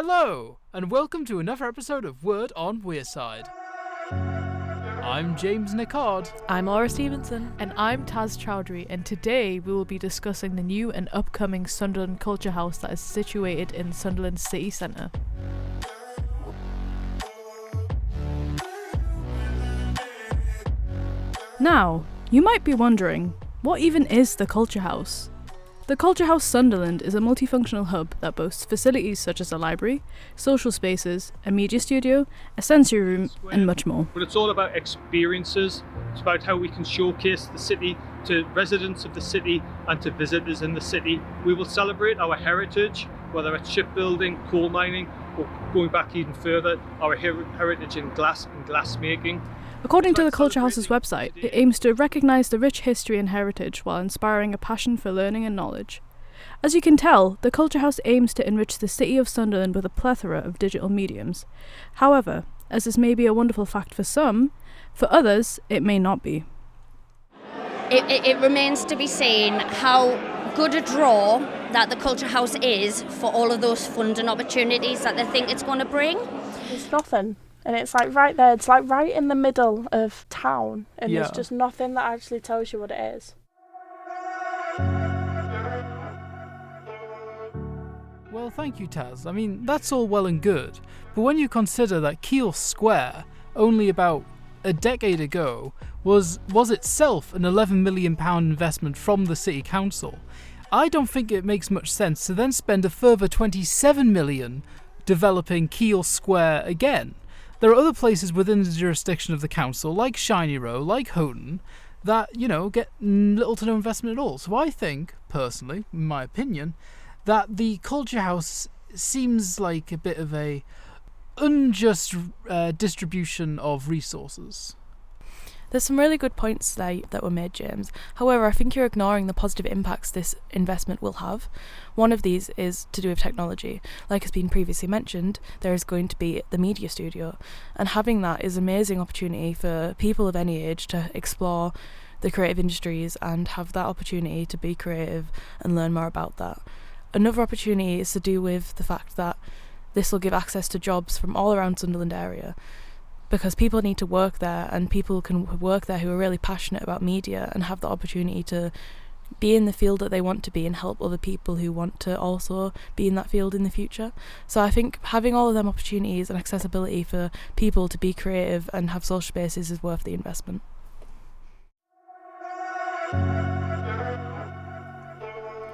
Hello, and welcome to another episode of Word on Wearside. I'm James Nicod. I'm Laura Stephenson. And I'm Taz Chowdhury, and today we will be discussing the new and upcoming Sunderland Culture House that is situated in Sunderland city centre. Now, you might be wondering, what even is the Culture House? The Culture House Sunderland is a multifunctional hub that boasts facilities such as a library, social spaces, a media studio, a sensory room, and much more. But it's all about experiences. It's about how we can showcase the city to residents of the city and to visitors in the city. We will celebrate our heritage, whether it's shipbuilding, coal mining, or going back even further, our heritage in glass and glass making. According to the Culture House's website, it aims to recognise the rich history and heritage while inspiring a passion for learning and knowledge. As you can tell, the Culture House aims to enrich the city of Sunderland with a plethora of digital mediums. However, as this may be a wonderful fact for some, for others it may not be. It remains to be seen how good a draw that the Culture House is for all of those funding opportunities that they think it's going to bring. There's nothing. And it's like right there, it's like right in the middle of town, and there's just nothing that actually tells you what it is. Well, thank you, Taz. I mean, that's all well and good, but when you consider that Keele Square, only about a decade ago, was itself an £11 million investment from the City Council, I don't think it makes much sense to then spend a further £27 million developing Keele Square again. There are other places within the jurisdiction of the council, like Shiny Row, like Houghton, that, get little to no investment at all. So I think, personally, in my opinion, that the Culture House seems like a bit of a unjust distribution of resources. There's some really good points there that were made, James. However, I think you're ignoring the positive impacts this investment will have. One of these is to do with technology. Like has been previously mentioned, there is going to be the media studio, and having that is an amazing opportunity for people of any age to explore the creative industries and have that opportunity to be creative and learn more about that. Another opportunity is to do with the fact that this will give access to jobs from all around Sunderland area, because people need to work there, and people can work there who are really passionate about media and have the opportunity to be in the field that they want to be and help other people who want to also be in that field in the future. So I think having all of them opportunities and accessibility for people to be creative and have social spaces is worth the investment.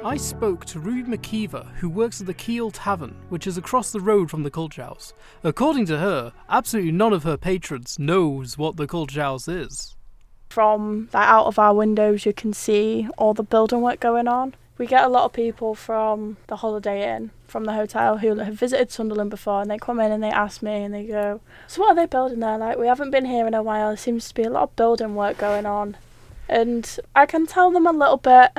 I spoke to Ruby McKeever, who works at the Keele Tavern, which is across the road from the Culture House. According to her, absolutely none of her patrons knows what the Culture House is. From out of our windows you can see all the building work going on. We get a lot of people from the Holiday Inn, from the hotel, who have visited Sunderland before, and they come in and they ask me and they go, "So what are they building there? Like, we haven't been here in a while, there seems to be a lot of building work going on." And I can tell them a little bit,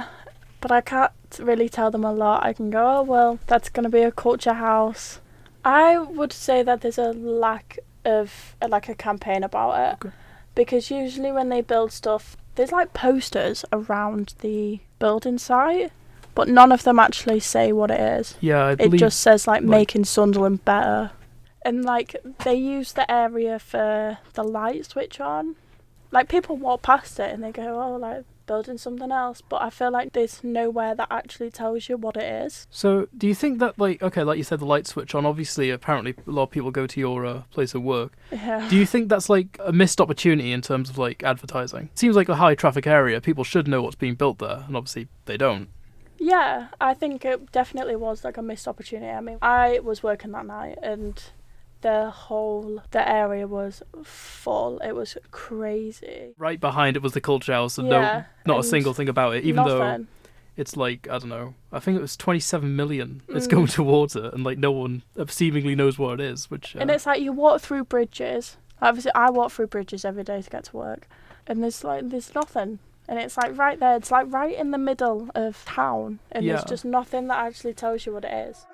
but I can't really tell them a lot. I can go, "Oh well, that's going to be a culture house." I would say that there's a lack of a campaign about it. Okay. Because usually when they build stuff, there's posters around the building site, but none of them actually say what it is. Yeah, I believe it just says making Sunderland better. And they use the area for the light switch on. People walk past it and they go, "Oh, building something else," but I feel like there's nowhere that actually tells you what it is. So do you think that like you said, the light switch on, obviously apparently a lot of people go to your place of work. Yeah. Do you think that's a missed opportunity in terms of advertising? It seems like a high traffic area, people should know what's being built there, and obviously they don't. Yeah, I think it definitely was a missed opportunity. I mean, I was working that night and the area was full. It was crazy. Right behind it was the Culture House, and not a single thing about it, even though it's I don't know, I think it was 27 million it's going towards it, and no one seemingly knows what it is, which and it's you walk through bridges. Obviously I walk through bridges every day to get to work, and there's nothing, and it's right there, it's right in the middle of town, and there's just nothing that actually tells you what it is.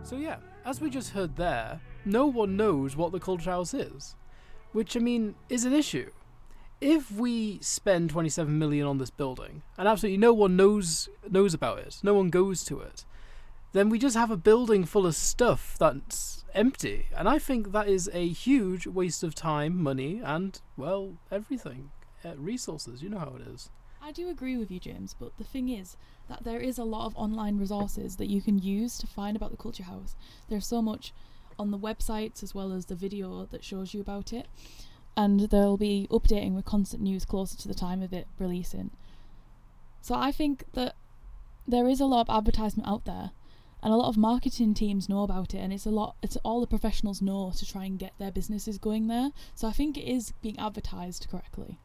So yeah, as we just heard there, no one knows what the Culture House is, which, I mean, is an issue. if we spend 27 million on this building and absolutely no one knows about it, no one goes to it, then we just have a building full of stuff that's empty. And I think that is a huge waste of time, money, and, well, everything. Resources, you know how it is. I do agree with you, James, but the thing is that there is a lot of online resources that you can use to find about the Culture House. There's so much on the websites as well as the video that shows you about it, and they'll be updating with constant news closer to the time of it releasing. So I think that there is a lot of advertisement out there, and a lot of marketing teams know about it, and it's all the professionals know to try and get their businesses going there. So I think it is being advertised correctly.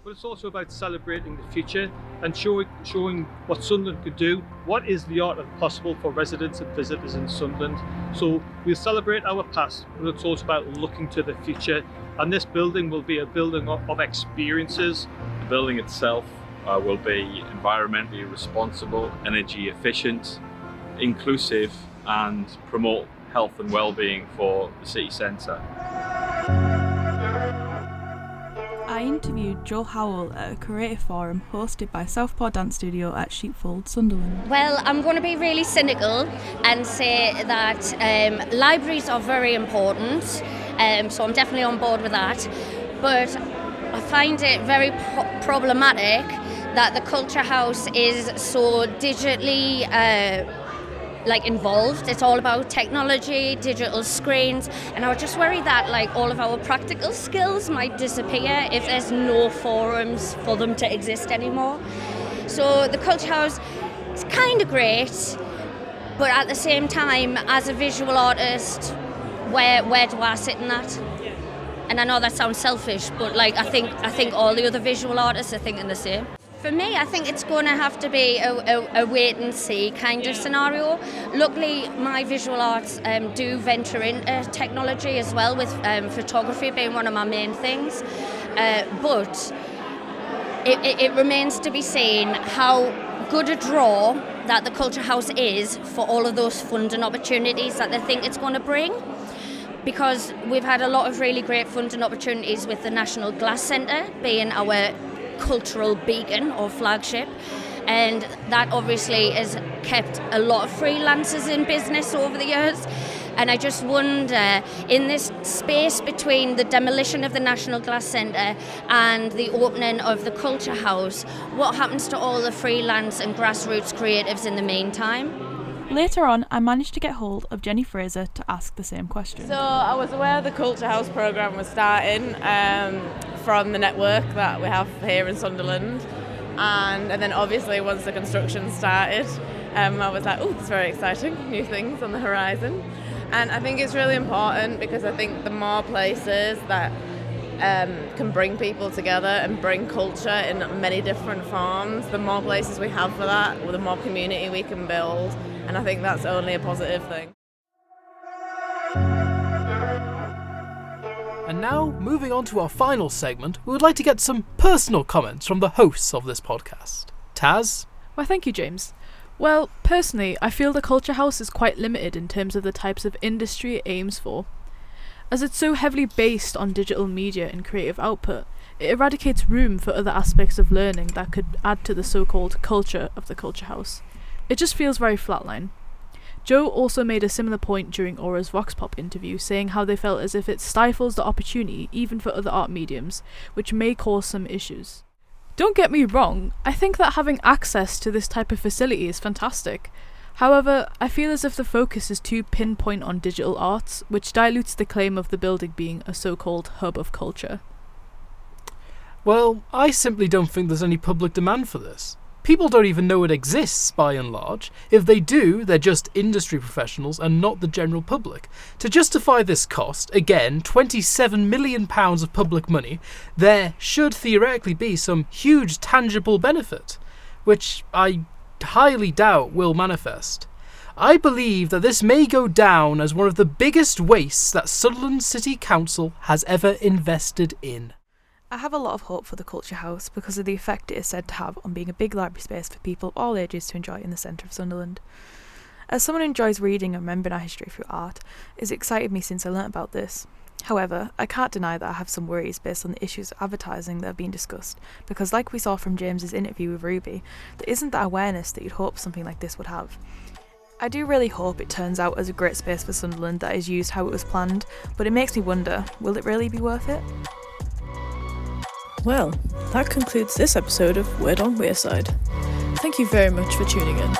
But it's also about celebrating the future and showing what Sunderland could do. What is the art of the possible for residents and visitors in Sunderland? So we'll celebrate our past, but it's also about looking to the future. And this building will be a building of experiences. The building itself will be environmentally responsible, energy efficient, inclusive, and promote health and well-being for the city centre. I interviewed Joe Howell at a creative forum hosted by Southpaw Dance Studio at Sheepfold, Sunderland. Well, I'm going to be really cynical and say that libraries are very important, so I'm definitely on board with that. But I find it very problematic that the Culture House is so digitally involved. It's all about technology, digital screens, and I would just worry that all of our practical skills might disappear if there's no forums for them to exist anymore. So the Culture House is kind of great, but at the same time, as a visual artist, where do I sit in that? And I know that sounds selfish, but I think all the other visual artists are thinking the same. For me, I think it's going to have to be a wait and see kind of scenario. Luckily, my visual arts do venture into technology as well, with photography being one of my main things. But it remains to be seen how good a draw that the Culture House is for all of those funding opportunities that they think it's going to bring. Because we've had a lot of really great funding opportunities with the National Glass Centre being our cultural beacon or flagship, and that obviously has kept a lot of freelancers in business over the years. And I just wonder, in this space between the demolition of the National Glass Centre and the opening of the Culture House, what happens to all the freelance and grassroots creatives in the meantime? Later on, I managed to get hold of Jenny Fraser to ask the same question. So I was aware the Culture House programme was starting from the network that we have here in Sunderland, and then obviously once the construction started, I was like, oh, it's very exciting, new things on the horizon. And I think it's really important because I think the more places that can bring people together and bring culture in many different forms, the more places we have for that, the more community we can build, and I think that's only a positive thing. And now, moving on to our final segment, we would like to get some personal comments from the hosts of this podcast. Taz? Why, thank you, James. Well, personally, I feel the Culture House is quite limited in terms of the types of industry it aims for. As it's so heavily based on digital media and creative output, it eradicates room for other aspects of learning that could add to the so-called culture of the Culture House. It just feels very flatline. Joe also made a similar point during Aura's Vox Pop interview, saying how they felt as if it stifles the opportunity even for other art mediums, which may cause some issues. Don't get me wrong, I think that having access to this type of facility is fantastic. However, I feel as if the focus is too pinpoint on digital arts, which dilutes the claim of the building being a so-called hub of culture. Well, I simply don't think there's any public demand for this. People don't even know it exists, by and large. If they do, they're just industry professionals and not the general public. To justify this cost, again, £27 million of public money, there should theoretically be some huge tangible benefit, which I highly doubt will manifest. I believe that this may go down as one of the biggest wastes that Sunderland City Council has ever invested in. I have a lot of hope for the Culture House because of the effect it is said to have on being a big library space for people of all ages to enjoy in the centre of Sunderland. As someone who enjoys reading and remembering our history through art, it's excited me since I learnt about this. However, I can't deny that I have some worries based on the issues of advertising that have been discussed, because like we saw from James's interview with Ruby, there isn't that awareness that you'd hope something like this would have. I do really hope it turns out as a great space for Sunderland that is used how it was planned, but it makes me wonder, will it really be worth it? Well, that concludes this episode of Word on Wearside. Thank you very much for tuning in.